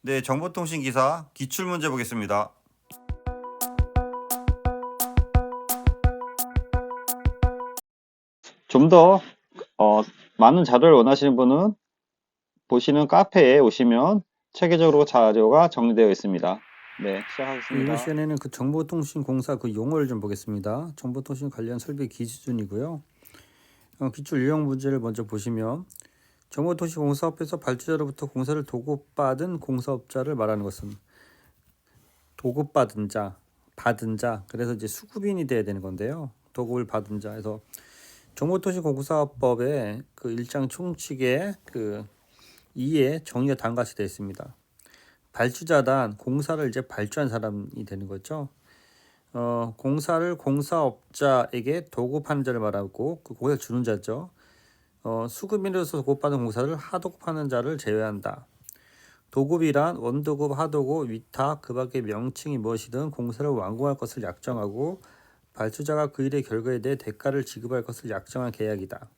네, 정보통신기사 기출문제 보겠습니다. 좀 더 많은 자료를 원하시는 분은 보시는 카페에 오시면 체계적으로 자료가 정리되어 있습니다. 네, 이번 시작하겠습니다. 시간에는 그 정보통신공사 그 용어를 좀 보겠습니다. 정보통신 관련 설비 기준이고요. 기출 유형 문제를 먼저 보시면 정보통신공사업에서 발주자로부터 공사를 도급받은 공사업자를 말하는 것은 도급받은 자, 받은 자, 그래서 이제 수급인이 돼야 되는 건데요. 도급을 받은 자에서 정보통신공사법의 그 1장 총칙에 그 2에 정의가 다음같이 되어 있습니다. 발주자단 공사를 이제 발주한 사람이 되는 거죠. 공사를 공사업자에게 도급하는 자를 말하고 그 공사를 주는 자죠. 수급인으로서 도급받은 공사를 하도급하는 자를 제외한다. 도급이란 원도급, 하도급, 위탁, 그 밖의 명칭이 무엇이든 공사를 완공할 것을 약정하고 발주자가 그 일의 결과에 대해 대가를 지급할 것을 약정한 계약이다.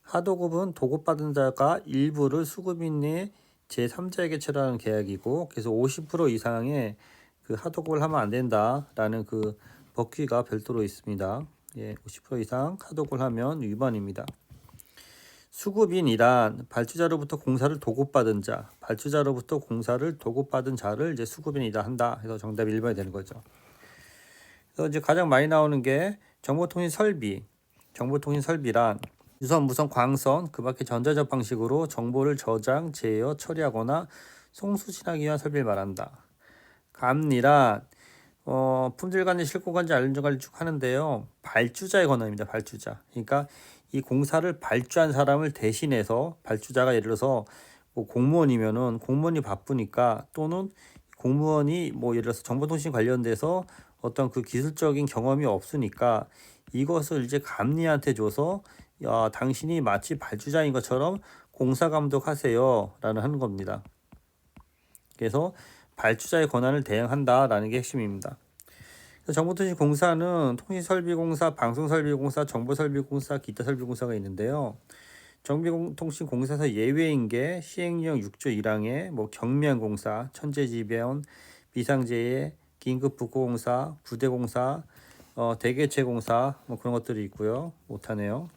하도급은 도급받은 자가 일부를 수급인의 제3자에게 처리하는 계약이고, 그래서 50% 이상의 그 하도급을 하면 안 된다라는 그 법규가 별도로 있습니다. 50% 이상 하도급을 하면 위반입니다. 수급인이란 발주자로부터 공사를 도급받은 자, 발주자로부터 공사를 도급받은 자를 이제 수급인이다 한다. 해서 정답이 1번이 되는 거죠. 그래서 이제 가장 많이 나오는 게 정보통신 설비. 정보통신 설비란 유선, 무선, 광선, 그 밖에 전자적 방식으로 정보를 저장, 제어, 처리하거나 송수신하기 위한 설비를 말한다. 감리란 품질관리, 실고관리, 안전관리 쭉 하는데요. 발주자의 권한입니다. 발주자. 그러니까 이 공사를 발주한 사람을 대신해서 발주자가 예를 들어서 뭐 공무원이면은 공무원이 바쁘니까 또는 공무원이 뭐 예를 들어서 정보통신 관련돼서 어떤 그 기술적인 경험이 없으니까 이것을 이제 감리한테 줘서 당신이 마치 발주자인 것처럼 공사 감독하세요 라는 하는 겁니다. 그래서 발주자의 권한을 대행한다라는 게 핵심입니다. 정보통신공사는 통신설비공사, 방송설비공사, 정보설비공사, 기타설비공사가 있는데요. 정보통신공사에서 예외인 게 시행령 6조 1항에 뭐 경미항공사, 천재지변, 비상재해, 긴급복구공사, 부대공사, 대개체공사 뭐 그런 것들이 있고요. 못하네요.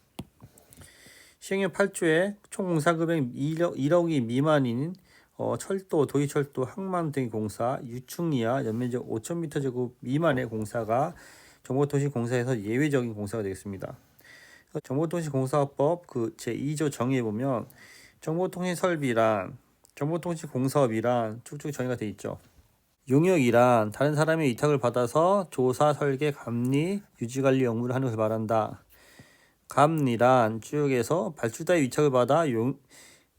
시행령 8조에 총 공사금액 1억이 미만인 철도, 도시철도, 항만 등의 공사, 유충 이하 연면적 5,000m 제곱 미만의 공사가 정보통신공사에서 예외적인 공사가 되겠습니다. 정보통신공사법 그 제2조 정의에 보면 정보통신설비란 정보통신공사업이란 쭉쭉 정의가 되어 있죠. 용역이란 다른 사람의 위탁을 받아서 조사, 설계, 감리, 유지관리 업무를 하는 것을 말한다. 감리란 쭉에서 발주자의 위탁을 받아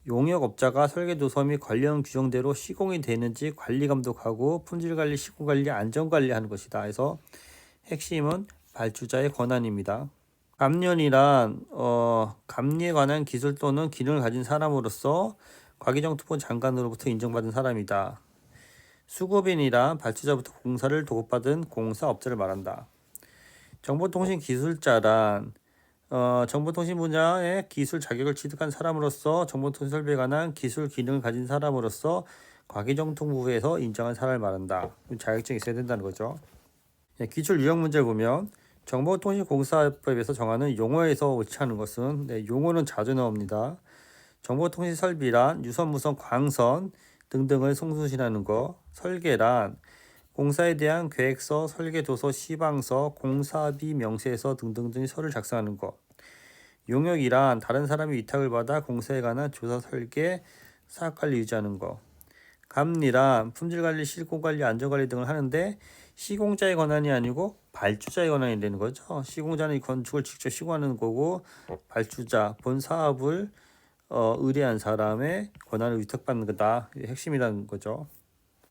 용역업자가 설계도서 및 관련 규정대로 시공이 되는지 관리 감독하고 품질관리, 시공관리, 안전관리하는 것이다. 해서 핵심은 발주자의 권한입니다. 감리원이란 감리에 관한 기술 또는 기능을 가진 사람으로서 과기정통부 장관으로부터 인정받은 사람이다. 수급인이란 발주자부터 공사를 도급받은 공사업자를 말한다. 정보통신기술자란 정보통신 분야의 기술 자격을 취득한 사람으로서 정보통신 설비에 관한 기술 기능을 가진 사람으로서 과기정통부에서 인정한 사람을 말한다. 자격증이 있어야 된다는 거죠. 기출 유형 문제를 보면 정보통신공사법에서 정하는 용어에서 옳지않은 것은 용어는 자주 나옵니다. 정보통신 설비란 유선, 무선, 광선 등등을 송수신하는 것, 설계란 공사에 대한 계획서, 설계도서, 시방서, 공사비 명세서 등등의 서류를 작성하는 것. 용역이란 다른 사람이 위탁을 받아 공사에 관한 조사, 설계, 사업관리 유지하는 것. 감리란 품질관리, 실공관리, 안전관리 등을 하는데 시공자의 권한이 아니고 발주자의 권한이 되는 거죠. 시공자는 이 건축을 직접 시공하는 거고 발주자, 본 사업을 의뢰한 사람의 권한을 위탁받는 거다. 이게 핵심이라는 거죠.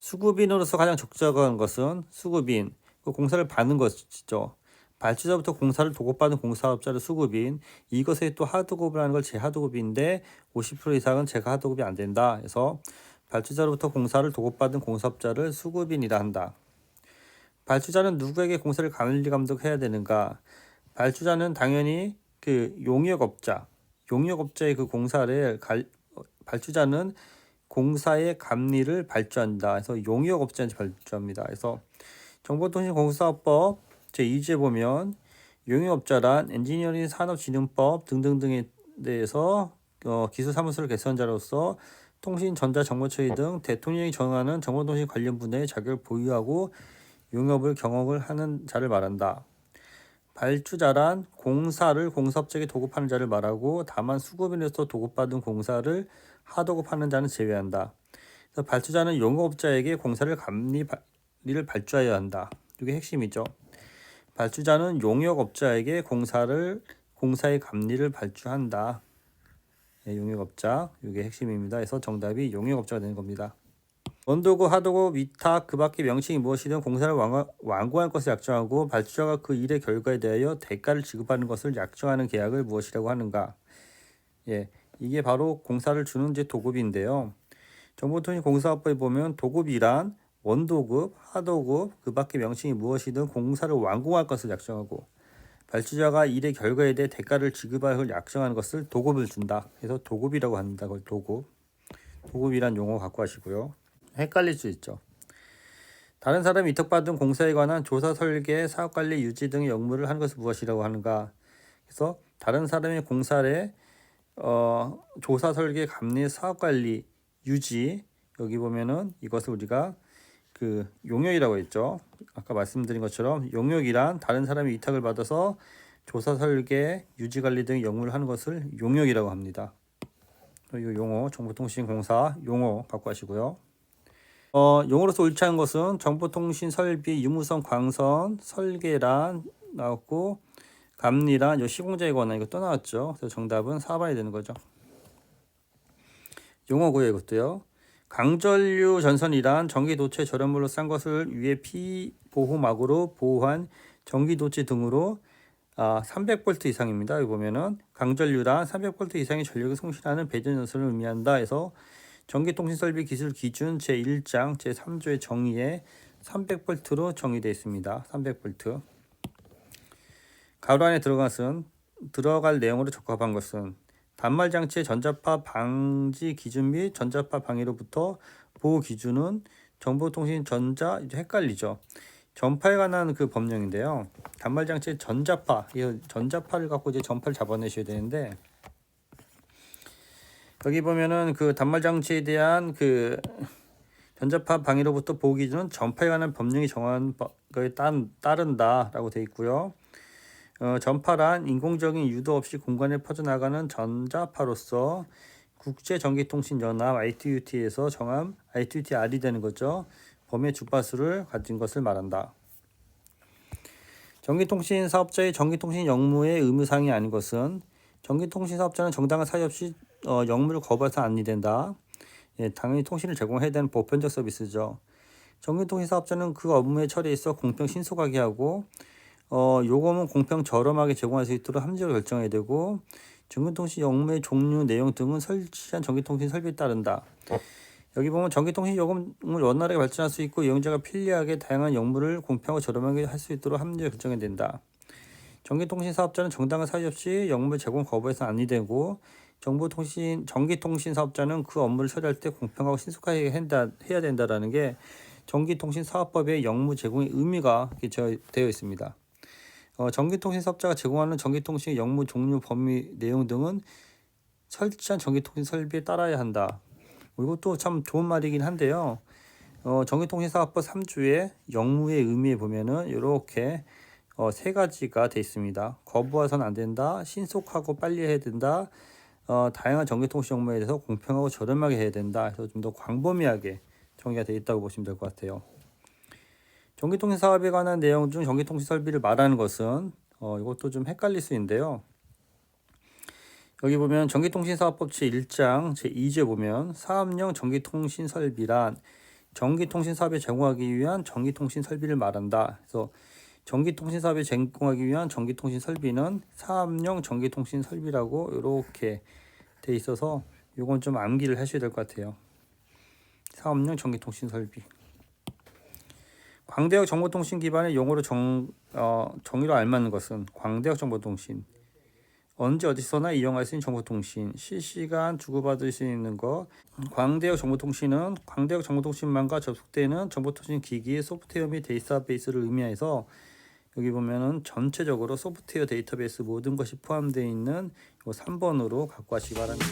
수급인으로서 가장 적절한 것은 수급인, 그 공사를 받는 것이죠. 발주자부터 공사를 도급받은 공사업자를 수급인, 이것에 또 하도급을 하는 걸 재하도급인데 50% 이상은 재하도급이 안 된다. 해서 발주자로부터 공사를 도급받은 공사업자를 수급인이라 한다. 발주자는 누구에게 공사를 관리 감독해야 되는가? 발주자는 당연히 그 용역업자의 그 공사를 발주자는 공사의 감리를 발주한다. 그래서 용역 업자한테 발주합니다. 그래서 정보통신공사법 제2조에 보면 용역업자란 엔지니어링 산업진흥법 등등등에 대해서 기술사무소를 개설한 자로서 통신, 전자, 정보처리 등 대통령이 정하는 정보통신 관련 분야의 자격을 보유하고 용역을 경험을 하는 자를 말한다. 발주자란 공사업자에게 도급하는 자를 말하고 다만 수급인으로서 도급받은 공사를 하도급하는 자는 제외한다. 그래서 발주자는 용역업자에게 공사를 감리를 발주하여야 한다. 이게 핵심이죠. 발주자는 용역업자에게 공사의 감리를 발주한다. 네, 용역업자, 이게 핵심입니다. 그래서 정답이 용역업자가 되는 겁니다. 원도급, 하도급, 위탁, 그 밖의 명칭이 무엇이든 공사를 완공할 것을 약정하고 발주자가 그 일의 결과에 대하여 대가를 지급하는 것을 약정하는 계약을 무엇이라고 하는가? 예, 이게 바로 공사를 주는 이제 도급인데요. 정보통신공사법에 보면 도급이란 원도급, 하도급, 그 밖의 명칭이 무엇이든 공사를 완공할 것을 약정하고 발주자가 일의 결과에 대해 대가를 지급할 것을 약정하는 것을 도급을 준다. 그래서 도급이라고 합니다. 그걸 도급. 도급이란 용어 갖고 하시고요. 헷갈릴 수 있죠. 다른 사람이 위탁받은 공사에 관한 조사, 설계, 사업관리, 유지 등의 업무를 하는 것을 무엇이라고 하는가? 그래서 다른 사람의 공사를 조사, 설계, 감리, 사업관리, 유지, 여기 보면은 이것을 우리가 그 용역이라고 했죠. 아까 말씀드린 것처럼 용역이란 다른 사람이 위탁을 받아서 조사, 설계, 유지, 관리 등의 업무를 하는 것을 용역이라고 합니다. 이 용어, 정보통신공사 용어 갖고 하시고요. 용어로서 옳지 않은 것은 정보통신 설비, 유무선, 광선, 설계란 나왔고 감리란 시공자에 관한 이거 또 나왔죠. 그래서 정답은 4번이 되는 거죠. 용어고요, 이것도요. 강전류 전선이란 전기도체 절연물로 싼 것을 위해 피보호막으로 보호한 전기도체 등으로 300V 이상입니다. 여기 보면은 강전류란 300V 이상의 전력을 송신하는 배전전선을 의미한다 해서 전기통신설비 기술 기준 제1장 제3조의 정의에 300V로 정의되어 있습니다. 300V. 가로 안에 들어갈 내용으로 적합한 것은 단말장치의 전자파 방지 기준 및 전자파 방해로부터 보호 기준은 정보통신 전자 이제 헷갈리죠. 전파에 관한 그 법령인데요. 단말장치의 전자파를 갖고 이제 전파를 잡아내셔야 되는데 여기 보면은 그 단말장치에 대한 그 전자파 방해로부터 보호 기준은 전파에 관한 법령이 정한 거에 따른다라고 되어 있고요. 전파란 인공적인 유도 없이 공간에 퍼져나가는 전자파로서 국제전기통신연합 ITU-T에서 정한 ITU-T-R이 되는 거죠. 범위 주파수를 가진 것을 말한다. 전기통신 사업자의 전기통신 역무의 의무사항이 아닌 것은 전기통신 사업자는 정당한 사유 없이 역무를 거부해서 안 된다. 예, 당연히 통신을 제공해야 되는 보편적 서비스죠. 전기통신 사업자는 그 업무의 처리에 있어 공평 신속하게 하고 요금은 공평 저렴하게 제공할 수 있도록 합리적으로 결정해야 되고 전기통신 역무의 종류, 내용 등은 설치한 전기통신 설비에 따른다. 여기 보면 전기통신 요금을 원활하게 발전할 수 있고 이용자가 편리하게 다양한 역무를 공평하고 저렴하게 할 수 있도록 합리적으로 결정해야 된다. 전기통신 사업자는 정당한 사유 없이 역무 제공 거부해서 안 되고 전기통신 사업자는 그 업무를 처리할 때 공평하고 신속하게 해야 된다라는 게 전기통신 사업법의 역무 제공의 의미가 되어 있습니다. 전기통신 사업자가 제공하는 전기통신 역무 종류, 범위, 내용 등은 설치한 전기통신 설비에 따라야 한다. 이것도 참 좋은 말이긴 한데요. 전기통신 사업법 3조의 역무의 의미에 보면은 이렇게 세 가지가 되어 있습니다. 거부해서는 안 된다. 신속하고 빨리 해야 된다. 다양한 전기통신 역무에 대해서 공평하고 저렴하게 해야 된다. 그래서 좀 더 광범위하게 정의가 되어 있다고 보시면 될 것 같아요. 전기통신 사업에 관한 내용 중 전기통신 설비를 말하는 것은 이것도 좀 헷갈릴 수 있는데요. 여기 보면 전기통신사업법 제1장 제2조에 보면 사업용 전기통신 설비란 전기통신 사업에 제공하기 위한 전기통신 설비를 말한다. 그래서 전기통신 사업에 제공하기 위한 전기통신 설비는 사업용 전기통신 설비라고 이렇게 돼 있어서 이건 좀 암기를 하셔야 될 것 같아요. 사업용 전기통신 설비. 광대역 정보통신 기반의 용어로 정의로 알맞는 것은 광대역 정보통신. 언제 어디서나 이용할 수 있는 정보통신, 실시간 주고받을 수 있는 것. 광대역 정보통신은 광대역 정보통신망과 접속되는 정보통신 기기의 소프트웨어 및 데이터베이스를 의미해서 여기 보면은 전체적으로 소프트웨어 데이터베이스 모든 것이 포함되어 있는 이 3번으로 갖고 가시기 바랍니다.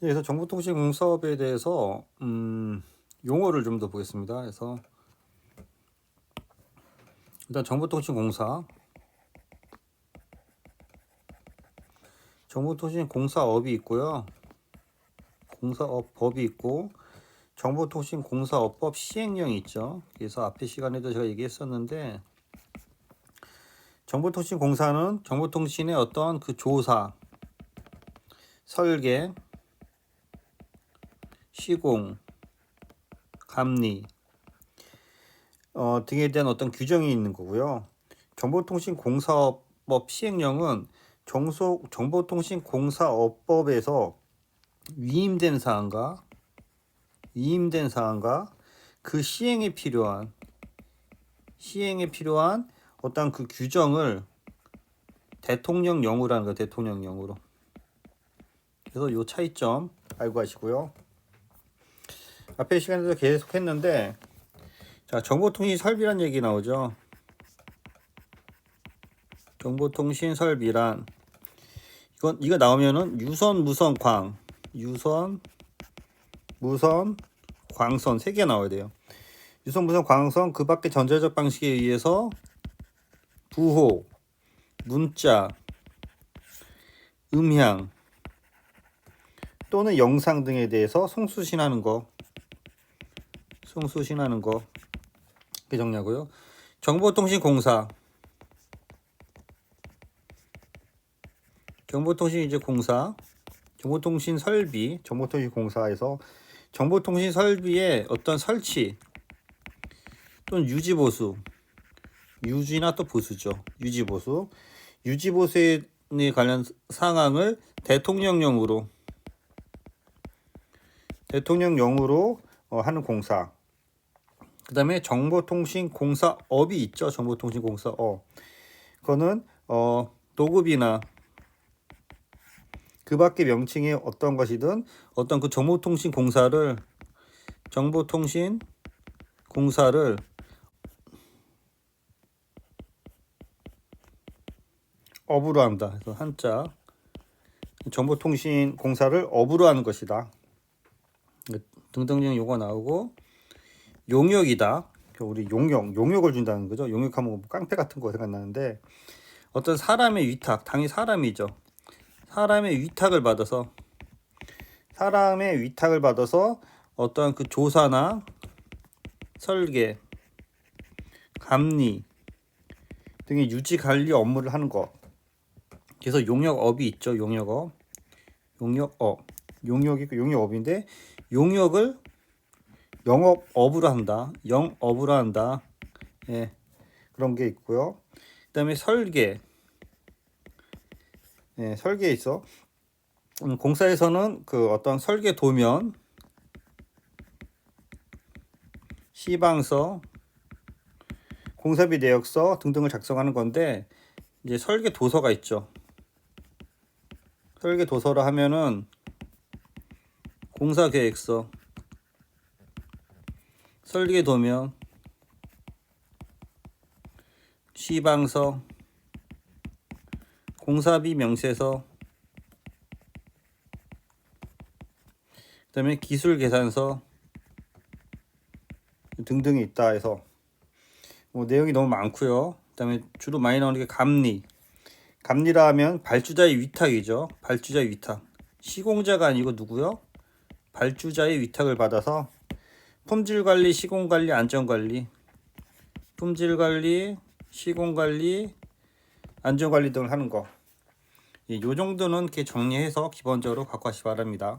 그래서 정보통신공사업에 대해서 용어를 좀 더 보겠습니다. 그래서 일단 정보통신공사업이 있고요. 공사업법이 있고 정보통신공사업법 시행령이 있죠. 그래서 앞에 시간에도 제가 얘기했었는데 정보통신공사는 정보통신의 어떤 그 조사, 설계, 시공, 감리 등에 대한 어떤 규정이 있는 거고요. 정보통신공사업법 시행령은 정보통신공사업법에서 위임된 사항과 그 시행에 필요한 어떤 그 규정을 대통령령으로 하는 거예요. 대통령령으로. 그래서 요 차이점 알고 가시고요. 앞에 시간에도 계속 했는데 자, 정보통신 설비란 얘기 나오죠. 정보통신 설비란 이거 나오면은 유선, 무선, 광선 3개 나와야 돼요. 유선, 무선, 광선 그 밖에 전자적 방식에 의해서 부호, 문자, 음향 또는 영상 등에 대해서 송수신하는 거 그게 정리하고요. 정보통신공사 정보통신 설비, 정보통신공사에서 정보통신 설비의 어떤 설치 또는 유지보수, 유지나 또 보수죠. 유지보수에 관련 상황을 대통령령으로 하는 공사. 그 다음에 정보통신공사업이 있죠. 정보통신공사업. 그거는 도급이나 그 밖의 명칭이 어떤 것이든 어떤 그 정보통신공사를 업으로 한다. 그래서 한자 정보통신공사를 업으로 하는 것이다. 등등등 요거 나오고 용역이다. 우리 용역을 준다는 거죠. 용역하면 뭐 깡패 같은 거 생각나는데 어떤 사람의 위탁, 당연히 사람이죠. 사람의 위탁을 받아서 어떠한 그 조사나 설계, 감리 등의 유지 관리 업무를 하는 것. 그래서 용역업이 있죠. 용역업. 용역이 있고 용역업인데 용역을 영업업으로 한다. 예. 그런 게 있고요. 그다음에 설계. 예, 설계에 있어. 공사에서는 그 어떤 설계 도면, 시방서, 공사비 내역서 등등을 작성하는 건데 이제 설계 도서가 있죠. 설계 도서라 하면은 공사 계획서, 설계 도면, 시방서, 공사비 명세서, 그다음에 기술 계산서 등등이 있다 해서 뭐 내용이 너무 많고요. 그다음에 주로 많이 나오는 게 감리라 하면 발주자의 위탁이죠. 발주자의 위탁. 시공자가 아니고 누구요? 발주자의 위탁을 받아서 품질관리, 시공관리, 안전관리, 품질관리, 시공관리, 안전관리 등을 하는 거. 요 정도는 이렇게 정리해서 기본적으로 갖고 가시기 바랍니다.